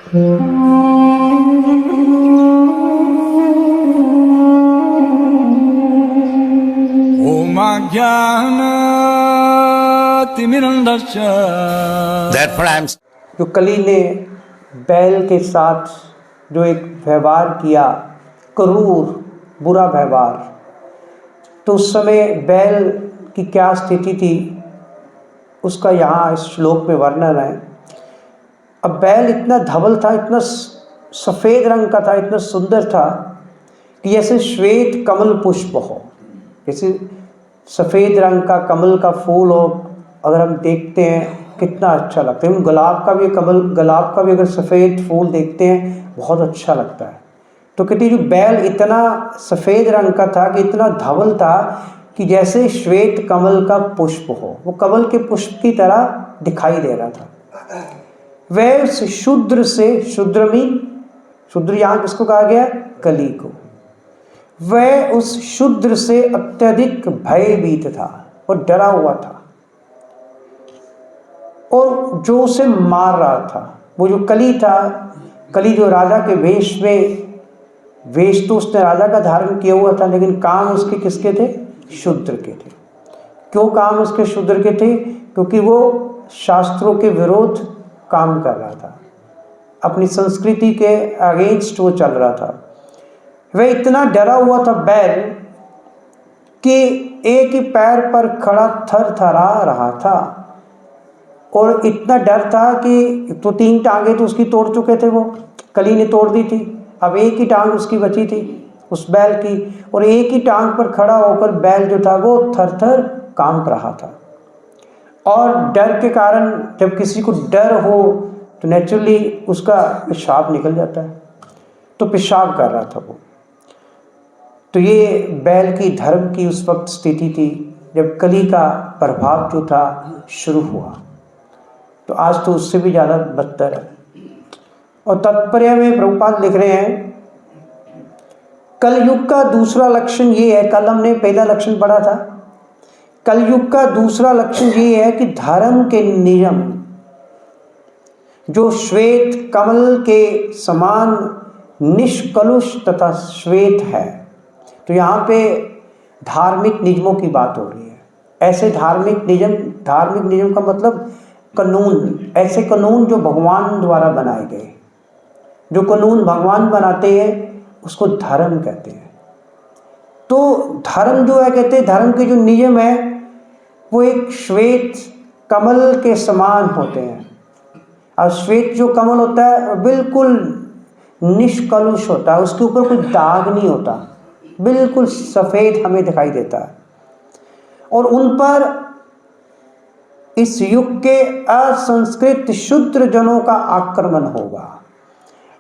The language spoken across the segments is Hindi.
जो कली ने बैल के साथ जो एक व्यवहार किया, क्रूर बुरा व्यवहार, तो उस समय बैल की क्या स्थिति थी उसका यहाँ इस श्लोक में वर्णन है। अब बैल इतना धवल था, इतना सफ़ेद रंग का था, इतना सुंदर था कि जैसे श्वेत कमल पुष्प हो, जैसे सफ़ेद रंग का कमल का फूल हो। अगर हम देखते हैं कितना अच्छा लगता है। हम गुलाब का भी अगर सफ़ेद फूल देखते हैं बहुत अच्छा लगता है। तो कहते जो बैल इतना सफ़ेद रंग का था कि इतना धवल था कि जैसे श्वेत कमल का पुष्प हो, वो कमल के पुष्प की तरह दिखाई दे रहा था। वह उस शूद्र से, शूद्र यहाँ किसको कहा गया? कली को। वह उस शूद्र से अत्यधिक भयभीत था और डरा हुआ था, और जो उसे मार रहा था वो जो कली था, कली जो राजा के वेश तो उसने राजा का धारण किया हुआ था, लेकिन काम उसके किसके थे? शूद्र के थे। क्यों काम उसके शूद्र के थे? क्योंकि वो शास्त्रों के विरोध काम कर रहा था, अपनी संस्कृति के अगेंस्ट वो चल रहा था। वह इतना डरा हुआ था बैल कि एक ही पैर पर खड़ा थरथरा रहा था, और इतना डर था कि तो 3 टांगें तो उसकी तोड़ चुके थे, वो कली ने तोड़ दी थी। अब एक ही टांग उसकी बची थी उस बैल की, और एक ही टांग पर खड़ा होकर बैल जो था वो थर-थर कांप रहा था। और डर के कारण, जब किसी को डर हो तो नेचुरली उसका पेशाब निकल जाता है, तो पेशाब कर रहा था वो। तो ये बैल की धर्म की उस वक्त स्थिति थी जब कली का प्रभाव जो था शुरू हुआ। तो आज तो उससे भी ज़्यादा बदतर है। और तात्पर्य में प्रभुपाद लिख रहे हैं, कलयुग का दूसरा लक्षण ये है, कल हमने पहला लक्षण पढ़ा था, कलयुग का दूसरा लक्षण ये है कि धर्म के नियम जो श्वेत कमल के समान निष्कलुष तथा श्वेत है। तो यहाँ पे धार्मिक नियमों की बात हो रही है। ऐसे धार्मिक नियम का मतलब कानून, ऐसे कानून जो भगवान द्वारा बनाए गए। जो कानून भगवान बनाते हैं उसको धर्म कहते हैं। तो धर्म जो है, कहते हैं धर्म के जो नियम है वो एक श्वेत कमल के समान होते हैं। और श्वेत जो कमल होता है बिल्कुल निष्कलुष होता है, उसके ऊपर कोई दाग नहीं होता, बिल्कुल सफ़ेद हमें दिखाई देता है। और उन पर इस युग के असंस्कृत शूद्र जनों का आक्रमण होगा।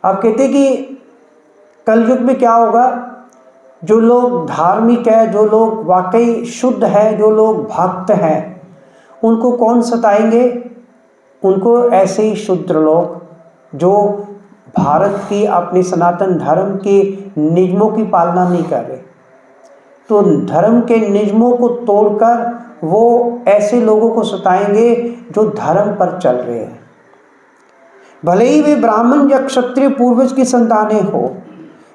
अब कहते हैं कि कलयुग में क्या होगा, जो लोग धार्मिक है, जो लोग वाकई शुद्ध है, जो लोग भक्त हैं, उनको कौन सताएंगे? उनको ऐसे ही शूद्र लोग जो भारत की अपनी सनातन धर्म के नियमों की पालना नहीं कर रहे। तो धर्म के नियमों को तोड़कर वो ऐसे लोगों को सताएंगे जो धर्म पर चल रहे हैं। भले ही वे ब्राह्मण या क्षत्रिय पूर्वज की संतानें हो,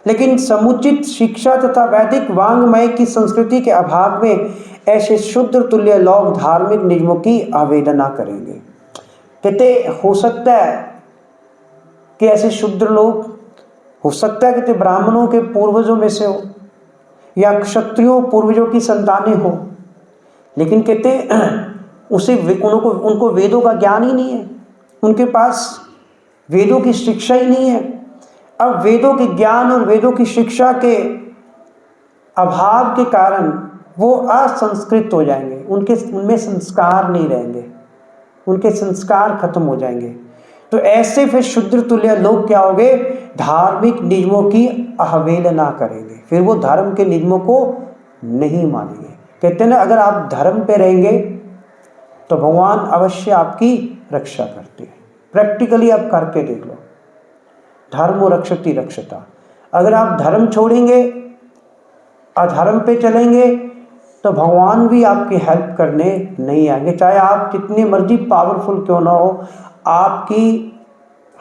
लेकिन समुचित शिक्षा तथा वैदिक वांग्मय की संस्कृति के अभाव में ऐसे शूद्र तुल्य लोग धार्मिक नियमों की अवहेलना करेंगे। कहते हो सकता है कि ऐसे शूद्र लोग, हो सकता है कि ब्राह्मणों के पूर्वजों में से हो या क्षत्रियों पूर्वजों की संतानें हो, लेकिन कहते उनको वेदों का ज्ञान ही नहीं है, उनके पास वेदों की शिक्षा ही नहीं है। अब वेदों के ज्ञान और वेदों की शिक्षा के अभाव के कारण वो असंस्कृत हो जाएंगे, उनमें संस्कार नहीं रहेंगे, उनके संस्कार खत्म हो जाएंगे। तो ऐसे फिर शूद्र तुल्य लोग क्या होंगे? धार्मिक नियमों की अवहेलना करेंगे, फिर वो धर्म के नियमों को नहीं मानेंगे। कहते हैं ना, अगर आप धर्म पे रहेंगे तो भगवान अवश्य आपकी रक्षा करते हैं। प्रैक्टिकली आप करके देख लो, धर्मो रक्षति रक्षता। अगर आप धर्म छोड़ेंगे, अधर्म पे चलेंगे, तो भगवान भी आपकी हेल्प करने नहीं आएंगे। चाहे आप जितनी मर्जी पावरफुल क्यों ना हो, आपकी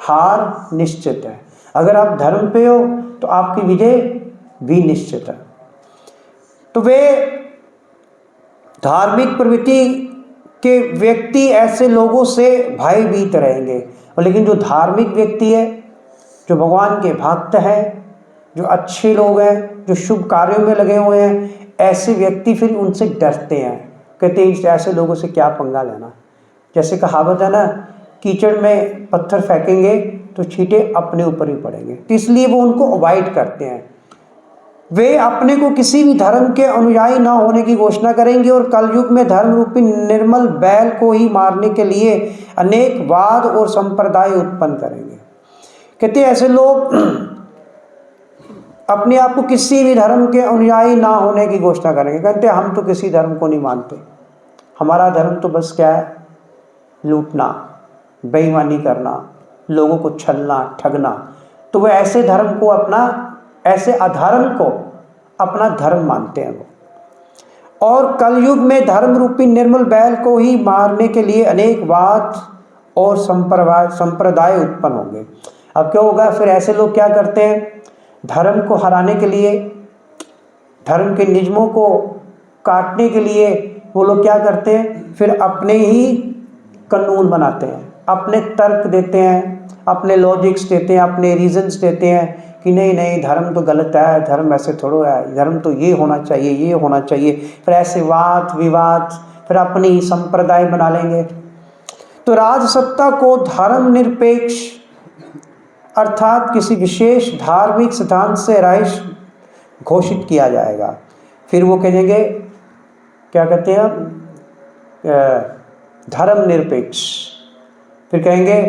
हार निश्चित है। अगर आप धर्म पे हो तो आपकी विजय भी निश्चित है। तो वे धार्मिक प्रवृत्ति के व्यक्ति ऐसे लोगों से भयभीत रहेंगे। और लेकिन जो धार्मिक व्यक्ति है, जो भगवान के भक्त हैं, जो अच्छे लोग हैं, जो शुभ कार्यों में लगे हुए हैं, ऐसे व्यक्ति फिर उनसे डरते हैं। कहते हैं ऐसे लोगों से क्या पंगा लेना। जैसे कहावत है ना, कीचड़ में पत्थर फेंकेंगे तो छींटे अपने ऊपर ही पड़ेंगे। तो इसलिए वो उनको अवॉइड करते हैं। वे अपने को किसी भी धर्म के अनुयायी न होने की घोषणा करेंगे और कलयुग में धर्म रूपी निर्मल बैल को ही मारने के लिए अनेक वाद और संप्रदाय उत्पन्न करेंगे। कहते हैं ऐसे लोग अपने आप को किसी भी धर्म के अनुयायी ना होने की घोषणा करेंगे। कहते हैं हम तो किसी धर्म को नहीं मानते, हमारा धर्म तो बस क्या है, लूटना, बेईमानी करना, लोगों को छलना, ठगना। तो वे ऐसे धर्म को अपना, ऐसे अधर्म को अपना धर्म मानते हैं वो। और कलयुग में धर्म रूपी निर्मल बैल को ही मारने के लिए अनेक वाद और संप्रदाय उत्पन्न होंगे। अब क्या होगा, फिर ऐसे लोग क्या करते हैं, धर्म को हराने के लिए, धर्म के नियमों को काटने के लिए वो लोग क्या करते हैं, फिर अपने ही कानून बनाते हैं, अपने तर्क देते हैं, अपने लॉजिक्स देते हैं, अपने रीजंस देते हैं कि नहीं नहीं धर्म तो गलत है, धर्म ऐसे थोड़ा है, धर्म तो ये होना चाहिए, ये होना चाहिए। फिर ऐसे वाद विवाद, फिर अपनी ही संप्रदाय बना लेंगे। तो राजसत्ता को धर्म निरपेक्ष अर्थात किसी विशेष धार्मिक सिद्धांत से रहित घोषित किया जाएगा। फिर वो कहेंगे, क्या कहते हैं, धर्म निरपेक्ष। फिर कहेंगे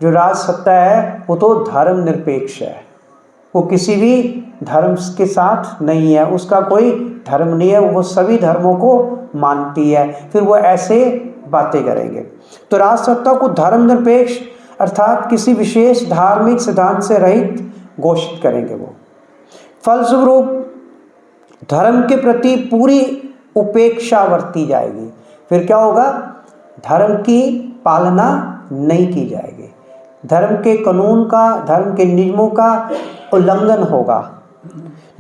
जो राजसत्ता है वो तो धर्म निरपेक्ष है, वो किसी भी धर्म के साथ नहीं है, उसका कोई धर्म नहीं है, वो सभी धर्मों को मानती है। फिर वो ऐसे बातें करेंगे। तो राजसत्ता को धर्म निरपेक्ष अर्थात किसी विशेष धार्मिक सिद्धांत से रहित घोषित करेंगे वो। फलस्वरूप धर्म के प्रति पूरी उपेक्षा बरती जाएगी। फिर क्या होगा, धर्म की पालना नहीं की जाएगी, धर्म के कानून का, धर्म के नियमों का उल्लंघन होगा।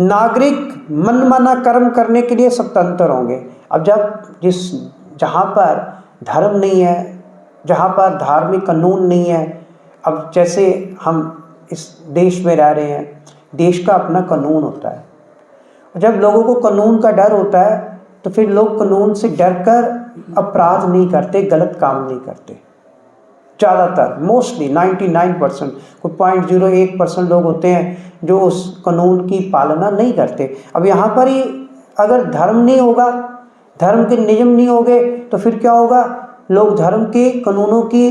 नागरिक मनमाना कर्म करने के लिए स्वतंत्र होंगे। अब जहाँ पर धर्म नहीं है, जहाँ पर धार्मिक कानून नहीं है, अब जैसे हम इस देश में रह रहे हैं, देश का अपना कानून होता है। जब लोगों को कानून का डर होता है तो फिर लोग कानून से डरकर अपराध नहीं करते, गलत काम नहीं करते। ज़्यादातर मोस्टली 99%, कोई 0.01% लोग होते हैं जो उस कानून की पालना नहीं करते। अब यहाँ पर ही अगर धर्म नहीं होगा, धर्म के नियम नहीं होंगे, तो फिर क्या होगा, लोग धर्म के कानूनों की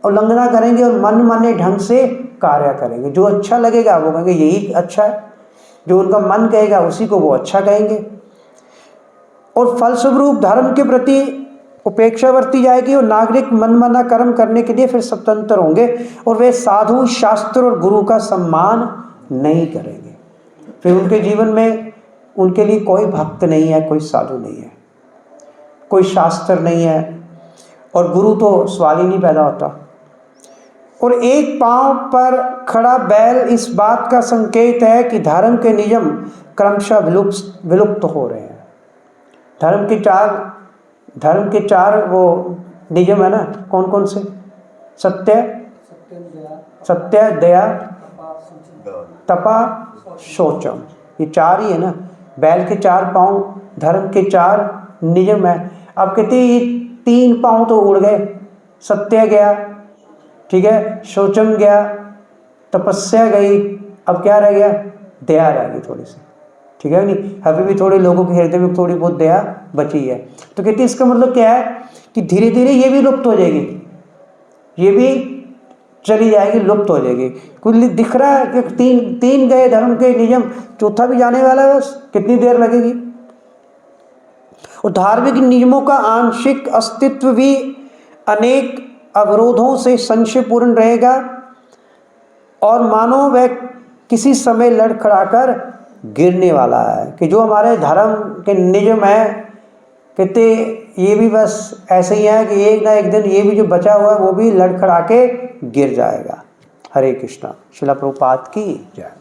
उल्लंघना करेंगे और मनमाने ढंग से कार्य करेंगे। जो अच्छा लगेगा वो कहेंगे यही अच्छा है, जो उनका मन कहेगा उसी को वो अच्छा कहेंगे। और फलस्वरूप धर्म के प्रति उपेक्षा बरती जाएगी और नागरिक मनमाना कर्म करने के लिए फिर स्वतंत्र होंगे और वे साधु, शास्त्र और गुरु का सम्मान नहीं करेंगे। फिर उनके जीवन में उनके लिए कोई भक्त नहीं है, कोई साधु नहीं है, कोई शास्त्र नहीं है, और गुरु तो सवाल ही नहीं पैदा होता। और एक पांव पर खड़ा बैल इस बात का संकेत है कि धर्म के नियम क्रमशः विलुप्त हो रहे हैं। धर्म के चार वो नियम है ना, कौन कौन से, सत्य, दया, तपा, शौचम, ये चार ही है ना। बैल के 4 पांव धर्म के 4 नियम है। अब कहते हैं ये 3 पांव तो उड़ गए, सत्य गया, ठीक है, शौचम गया, तपस्या गई, अब क्या रह गया, दया रह गई थोड़ी सी, ठीक है नहीं। अभी भी थोड़े लोगों के हृदय में थोड़ी बहुत दया बची है। तो कहते हैं इसका मतलब क्या है कि धीरे धीरे ये भी लुप्त हो जाएगी, ये भी चली जाएगी, लुप्त हो जाएगी। कुछ दिख रहा है कि तीन गए धर्म के नियम, चौथा भी जाने वाला है, बस कितनी देर लगेगी। और धार्मिक नियमों का आंशिक अस्तित्व भी अनेक अवरोधों से संशयपूर्ण रहेगा और मानो वह किसी समय लड़खड़ाकर गिरने वाला है। कि जो हमारे धर्म के नियम है, कहते ये भी बस ऐसे ही है कि एक ना एक दिन ये भी जो बचा हुआ है वो भी लड़खड़ा के गिर जाएगा। हरे कृष्णा। श्रील प्रभुपाद की जय।